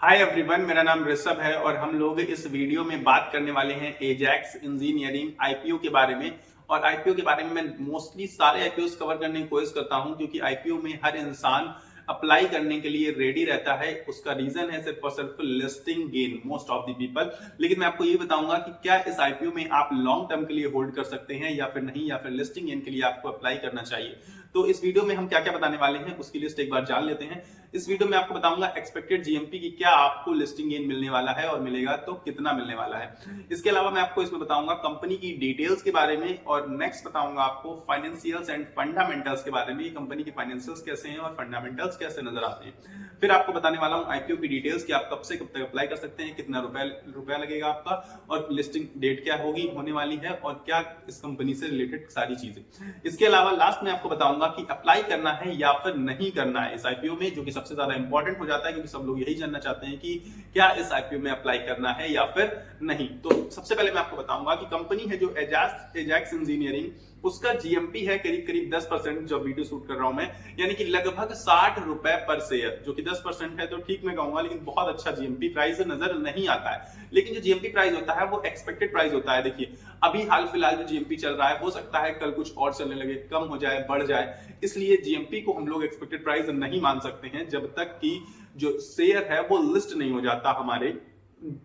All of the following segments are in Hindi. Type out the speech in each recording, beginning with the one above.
हाय एवरीवन, मेरा नाम ऋषभ है और हम लोग इस वीडियो में बात करने वाले हैं एजैक्स इंजीनियरिंग आईपीओ के बारे में। और आईपीओ के बारे में मैं मोस्टली सारे आईपीओ कवर करने की कोशिश करता हूं क्योंकि आईपीओ में हर इंसान अप्लाई करने के लिए रेडी रहता है। उसका रीजन है सिर्फ और सिर्फ listing gain most of the people. लेकिन मैं आपको ये बताऊंगा कि क्या इस आईपीओ में आप लॉन्ग टर्म के लिए होल्ड कर सकते हैं या फिर नहीं, या फिर लिस्टिंग गेन के लिए आपको अप्लाई करना चाहिए। तो इस वीडियो में हम क्या क्या बताने वाले हैं उसकी लिस्ट एक बार जान लेते हैं। इस वीडियो में आपको बताऊंगा एक्सपेक्टेड जीएमपी की क्या आपको लिस्टिंग गेन मिलने वाला है और मिलेगा तो कितना मिलने वाला है। इसके अलावा मैं आपको इसमें बताऊंगा कंपनी की डिटेल्स के बारे में और नेक्स्ट बताऊंगा आपको फाइनेंशियल्स एंड फंडामेंटल्स के बारे में, कंपनी की फाइनेंशियल्स कैसे हैं और फंडामेंटल्स कैसे नजर आते हैं। फिर आपको बताने वाला हूं आईपीओ की डिटेल्स कि आप कब से कब तक अप्लाई कर सकते हैं, कितना रुपया लगेगा आपका, और लिस्टिंग डेट क्या होगी होने वाली है, और क्या इस कंपनी से रिलेटेड सारी चीजें। इसके अलावा लास्ट में आपको बताऊंगा कि अप्लाई करना है या फिर नहीं करना है इस आईपीओ में, जो कि सबसे ज्यादा इंपॉर्टेंट हो जाता है क्योंकि सब लोग यही जानना चाहते हैं कि क्या इस आईपीओ में अप्लाई करना है या फिर नहीं। तो सबसे पहले मैं आपको बताऊंगा कि कंपनी है जो एजैक्स इंजीनियरिंग, उसका जीएमपी है करीब करीब 10%। जो वीडियो शूट कर रहा हूं मैं, यानी कि लगभग 60 रुपए पर शेयर, जो कि 10% है तो ठीक मैं कहूंगा, लेकिन बहुत अच्छा जीएमपी प्राइस नजर नहीं आता है। लेकिन जो जीएमपी प्राइस होता है वो एक्सपेक्टेड प्राइस होता है। देखिए अभी हाल फिलहाल जो जीएमपी चल रहा है, हो सकता है कल कुछ और चलने लगे, कम हो जाए, बढ़ जाए, इसलिए जीएमपी को हम लोग एक्सपेक्टेड प्राइस नहीं मान सकते हैं जब तक कि जो शेयर है वो लिस्ट नहीं हो जाता हमारे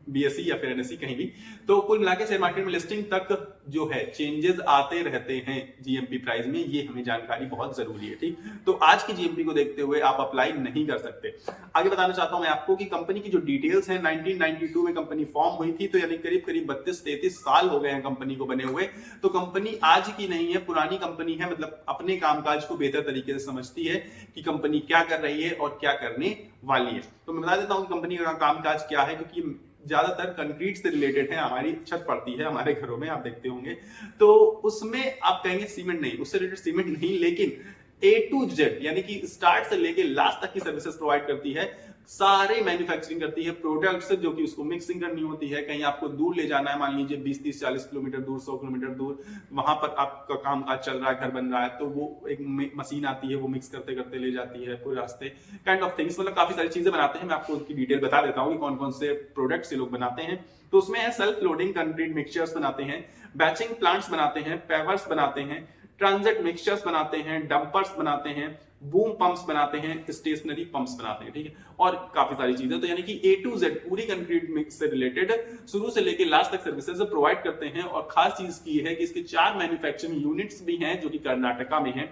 बीएसई या फिर एनएसई कहीं भी। तो कुल मिला के शेयर मार्केट में लिस्टिंग तक जो है चेंजेस आते रहते हैं जीएमपी प्राइस में, ये हमें जानकारी बहुत जरूरी है। ठीक, तो आज की जीएमपी को देखते हुए आप अप्लाई नहीं कर सकते। आगे बताना चाहता हूं मैं आपको कि कंपनी की जो डिटेल्स है, 1992 में कंपनी फॉर्म हुई थी, तो यानी करीब करीब 32-33 साल हो गए हैं कंपनी को बने हुए। तो कंपनी आज की नहीं है, पुरानी कंपनी है, मतलब अपने कामकाज को बेहतर तरीके से समझती है कि कंपनी क्या कर रही है और क्या करने वाली है। तो मैं बता देता हूं कि कंपनी का कामकाज क्या है, क्योंकि ज्यादातर कंक्रीट से रिलेटेड है। हमारी छत पड़ती है हमारे घरों में, आप देखते होंगे, तो उसमें आप कहेंगे सीमेंट नहीं, उससे रिलेटेड सीमेंट नहीं, लेकिन ए टू जेड यानी कि स्टार्ट से लेके लास्ट तक की सर्विसेज प्रोवाइड करती है। सारे मैन्युफैक्चरिंग करती है प्रोडक्ट्स, जो कि उसको मिक्सिंग करनी होती है। कहीं आपको दूर ले जाना है, मान लीजिए 20-30-40 किलोमीटर दूर, 100 किलोमीटर दूर, वहां पर आपका काम काज चल रहा है, घर बन रहा है, तो वो एक मशीन आती है, वो मिक्स करते करते ले जाती है पूरे रास्ते, काइंड ऑफ थिंग्स। मतलब काफी सारी चीजें बनाते हैं। मैं आपको उनकी डिटेल बता देता हूँ कि कौन कौन से प्रोडक्ट्स ये लोग बनाते हैं। तो उसमें है सेल्फ लोडिंग कंक्रीट मिक्सचर्स बनाते हैं, बैचिंग प्लांट्स बनाते हैं, पेवर्स बनाते हैं, ट्रांजिट मिक्सचर्स बनाते हैं, डंपर्स बनाते हैं, बूम पंप्स बनाते हैं, स्टेशनरी पंप्स बनाते हैं। ठीक है, और काफी सारी चीजें। तो यानी कि ए टू जेड पूरी कंक्रीट मिक्स से रिलेटेड शुरू से लेके लास्ट तक सर्विसेज प्रोवाइड करते हैं। और खास चीज की है कि इसके 4 मैन्युफैक्चरिंग यूनिट्स भी हैं जो कि कर्नाटका में है।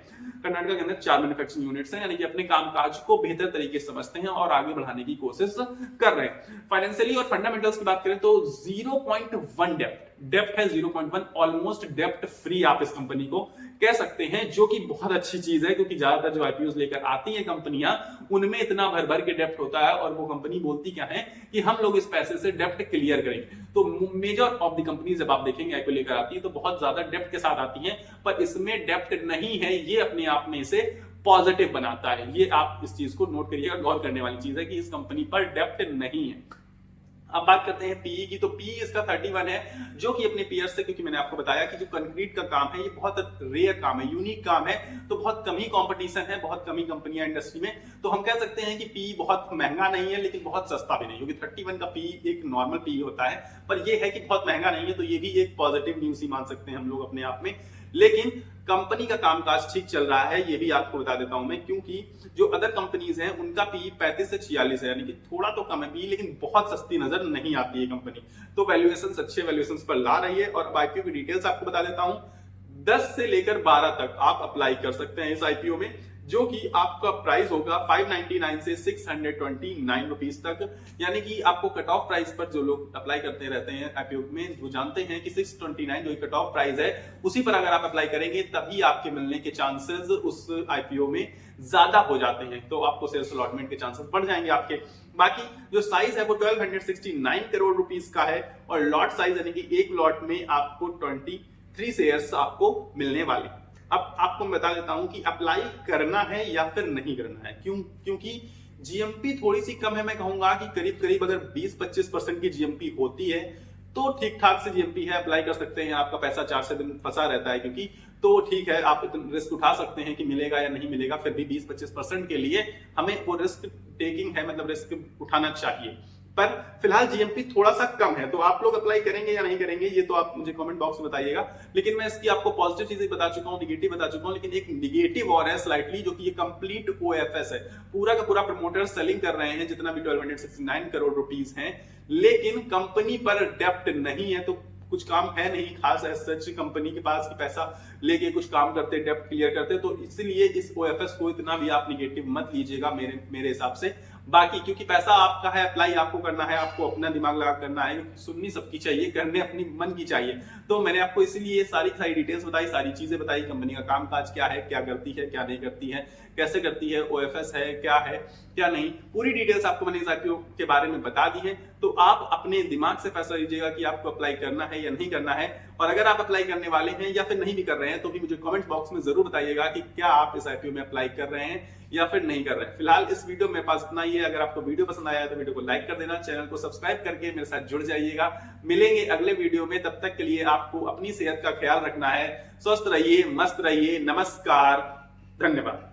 कर्नाटका के अंदर 4 मैन्युफैक्चरिंग यूनिट्स हैं, यानी कि अपने कामकाज को बेहतर तरीके से समझते हैं और आगे बढ़ाने की कोशिश कर रहे हैं। फाइनेंशियली और फंडामेंटल्स की बात करें तो 0.1 डेप्थ है, 0.1 ऑलमोस्ट डेप्थ फ्री आप इस कंपनी को कह सकते हैं, जो कि बहुत अच्छी चीज है क्योंकि ज्यादातर जो आईपीओ लेकर आती हैं कंपनियां, उनमें इतना भर भर के डेप्ट होता है और वो कंपनी बोलती क्या है कि हम लोग इस पैसे से डेप्ट क्लियर करेंगे। तो मेजर ऑफ द कंपनी जब आप देखेंगे आईपीओ लेकर आती है तो बहुत ज्यादा डेप्ट के साथ आती है, पर इसमें डेप्ट नहीं है, ये अपने आप में इसे पॉजिटिव बनाता है। ये आप इस चीज को नोट करिएगा, गौर करने वाली चीज है कि इस कंपनी पर डेप्ट नहीं है। अब बात करते हैं पीई की, तो पीई इसका 31 है, जो कि अपने पीयर से, क्योंकि मैंने आपको बताया कि जो कंक्रीट का काम है ये बहुत रेयर काम है, यूनिक काम है, तो बहुत कम ही कंपटीशन है, बहुत कम ही कंपनियां इंडस्ट्री में। तो हम कह सकते हैं कि पीई बहुत महंगा नहीं है लेकिन बहुत सस्ता भी नहीं, क्योंकि 31 का पीई एक नॉर्मल पीई होता है, पर ये है कि बहुत महंगा नहीं है। तो ये भी एक पॉजिटिव न्यूज ही मान सकते हैं हम लोग अपने आप में। लेकिन कंपनी का कामकाज ठीक चल रहा है, ये भी आपको बता देता हूं मैं, क्योंकि जो अदर कंपनीज हैं उनका पीई 35 से 46 है, यानी कि थोड़ा तो कम है पीई, लेकिन बहुत सस्ती नजर नहीं आती है कंपनी। तो वैल्यूएशन अच्छे वैल्यूएशन पर ला रही है। और आईपीओ की डिटेल्स आपको बता देता हूं, 10 से लेकर 12 तक आप अप्लाई कर सकते हैं इस आईपीओ में, जो कि आपका प्राइस होगा 599 से 629 रुपीज तक। यानी कि आपको कट ऑफ प्राइस पर जो लोग अप्लाई करते रहते हैं आईपीओ में, वो जानते हैं कि 629 जो कट ऑफ प्राइस है, उसी पर अगर आप अप्लाई करेंगे तभी आपके मिलने के चांसेस उस आईपीओ में ज्यादा हो जाते हैं, तो आपको सेल्स अलॉटमेंट के चांसेस बढ़ जाएंगे आपके। बाकी जो साइज है वो 1269 करोड़ रुपीस का है, और लॉट साइज यानी कि एक लॉट में आपको 23 शेयर्स आपको मिलने वाले। अब आपको मैं बता देता हूं कि अप्लाई करना है या फिर नहीं करना है। क्योंकि जीएमपी थोड़ी सी कम है, मैं कहूंगा कि करीब करीब अगर 20-25% की जीएमपी होती है तो ठीक ठाक से जीएमपी है, अप्लाई कर सकते हैं। आपका पैसा 4 से दिन फंसा रहता है क्योंकि, तो ठीक है, आप रिस्क उठा सकते हैं कि मिलेगा या नहीं मिलेगा। फिर भी 20-25% के लिए हमें वो रिस्क टेकिंग है, मतलब रिस्क उठाना चाहिए। पर फिलहाल जीएमपी थोड़ा सा कम है, तो आप लोग अप्लाई करेंगे या नहीं करेंगे ये तो आप मुझे कमेंट बॉक्स में बताइएगा। लेकिन मैं इसकी आपको पॉजिटिव चीजें बता चुका हूँ, निगेटिव बता चुका हूँ, लेकिन एक निगेटिव और है स्लाइटली, जो कि ये कंप्लीट ओएफएस है। पूरा का पूरा प्रमोटर सेलिंग कर रहे हैं जितना भी 1269 करोड़ रुपीस हैं, लेकिन कंपनी पर डेप्ट नहीं है, तो कुछ काम है नहीं खास सच कंपनी के पास कि पैसा लेके कुछ काम करते, डेप्ट क्लियर करते। तो इसलिए इस ओएफएस को इतना भी आप निगेटिव मत लीजिएगा मेरे हिसाब से। बाकी क्योंकि पैसा आपका है, अप्लाई आपको करना है, आपको अपना दिमाग लगा करना है, सुननी सबकी चाहिए, करने अपनी मन की चाहिए। तो मैंने आपको इसीलिए सारी डिटेल्स बताई, सारी चीजें बताई, कंपनी का कामकाज क्या है, क्या करती है, क्या नहीं करती है, कैसे करती है, ओएफएस है क्या नहीं, पूरी डिटेल्स आपको मैंने इस आईपीओ के बारे में बता दी है। तो आप अपने दिमाग से फैसला लीजिएगा कि आपको अप्लाई करना है या नहीं करना है। और अगर आप अप्लाई करने वाले हैं या फिर नहीं भी कर रहे हैं, तो भी मुझे कमेंट बॉक्स में जरूर बताइएगा कि क्या आप इस आईपीओ में अप्लाई कर रहे हैं या फिर नहीं कर रहे हैं। फिलहाल इस वीडियो में पास इतना ही है। अगर आपको वीडियो पसंद आया तो वीडियो को लाइक कर देना, चैनल को सब्सक्राइब करके मेरे साथ जुड़ जाइएगा। मिलेंगे अगले वीडियो में, तब तक के लिए आपको अपनी सेहत का ख्याल रखना है। स्वस्थ रहिए, मस्त रहिए, नमस्कार, धन्यवाद।